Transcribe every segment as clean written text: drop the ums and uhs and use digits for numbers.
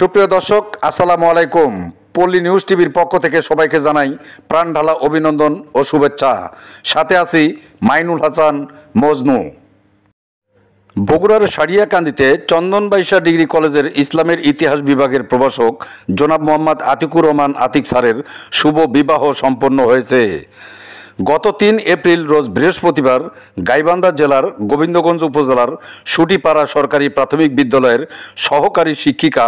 সুপ্রিয় দর্শক, আসসালামু আলাইকুম। পল্লী নিউজ টিভির পক্ষ থেকে সবাইকে জানাই প্রাণঢালা অভিনন্দন ও শুভেচ্ছা। সাথে আছি মাইনুল হাসান মজনু। বগুড়ার সারিয়াকান্দিতে চন্দনবাইশা ডিগ্রি কলেজের ইসলামের ইতিহাস বিভাগের প্রভাষক জনাব মোহাম্মদ আতিকুর রহমান আতিক স্যারের শুভ বিবাহ সম্পন্ন হয়েছে। গত ৩ এপ্রিল রোজ বৃহস্পতিবার গাইবান্ধা জেলার গোবিন্দগঞ্জ উপজেলার সুটিপাড়া সরকারি প্রাথমিক বিদ্যালয়ের সহকারী শিক্ষিকা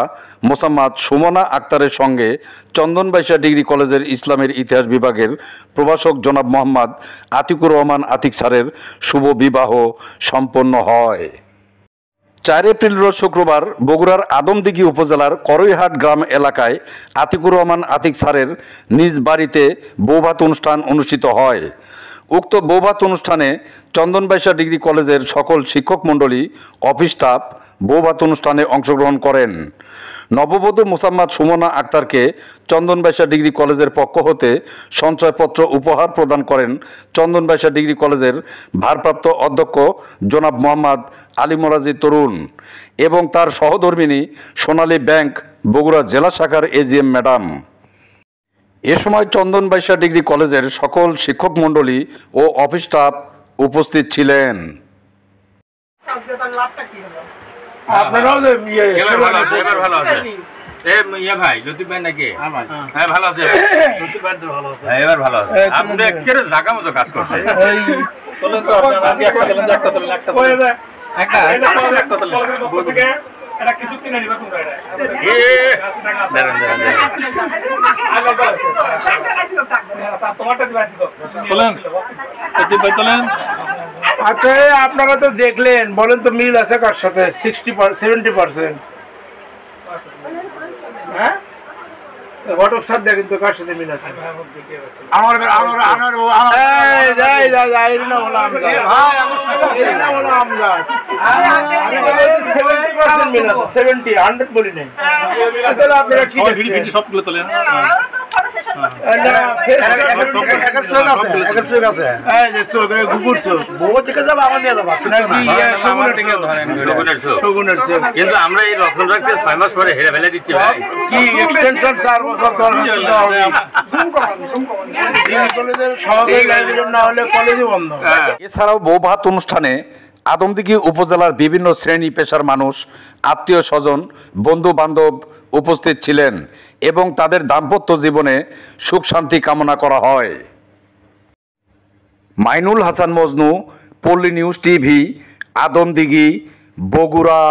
মোসাম্মদ সুমনা আক্তারের সঙ্গে চন্দনবাইশা ডিগ্রি কলেজের ইসলামের ইতিহাস বিভাগের প্রভাষক জনাব মোহাম্মদ আতিকুর রহমান আতিক স্যারের শুভ বিবাহ সম্পন্ন হয়। ৪ এপ্রিল রোজ শুক্রবার বগুড়ার আদমদিঘি উপজেলার করইহাট গ্রাম এলাকায় আতিকুর রহমান আতিক স্যারের নিজ বাড়িতে বৌভাত অনুষ্ঠান অনুষ্ঠিত হয়। উক্ত বৌভাত অনুষ্ঠানে চন্দনবাইশা ডিগ্রি কলেজের সকল শিক্ষক মণ্ডলী, অফিস স্টাফ বৌভাত অনুষ্ঠানে অংশগ্রহণ করেন। নববধূ মোসাম্মদ সুমনা আক্তারকে চন্দনবাইশা ডিগ্রি কলেজের পক্ষ হতে সঞ্চয়পত্র উপহার প্রদান করেন চন্দনবাইশা ডিগ্রি কলেজের ভারপ্রাপ্ত অধ্যক্ষ জনাব মোহাম্মদ আলী মোরাজি তরুণ এবং তার সহধর্মিণী সোনালী ব্যাংক বগুড়া জেলা শাখার এজিএম ম্যাডাম। এ সময় চন্দনবাইশা ডিগ্রি কলেজের সকল শিক্ষক মণ্ডলী ও অফিস স্টাফ উপস্থিত ছিলেন। আপনারাও যে ভালো আছে ভাই জ্যোতি ভাই নাকি? হ্যাঁ ভালো আছে, এবার ভালো আছে। আপনি একেবারে জায়গা মতো কাজ করছে। আচ্ছা, আপনারা তো দেখলেন, বলেন তো মিল আছে কার সাথে? 60-70%। হ্যাঁ, ঘটক স্যার দেখেন তো কার সাথে মিল আছে। সবগুলো তোলেন। কিন্তু আমরা এই রক্ষণ রাখতে 6 মাস পরে হেরে ফেলে দিচ্ছি ভাই। কি এক্সটেনশন 4 বছর এছাড়াও বৌভাত অনুষ্ঠানে আদমদিঘি উপজেলার বিভিন্ন শ্রেণী পেশার মানুষ, আত্মীয় স্বজন, বন্ধু বান্ধব উপস্থিত ছিলেন এবং তাদের দাম্পত্য জীবনে সুখ শান্তি কামনা করা হয়। মাইনুল হাসান মজনু, পল্লী নিউজ টিভি, আদমদিঘি, বগুড়া।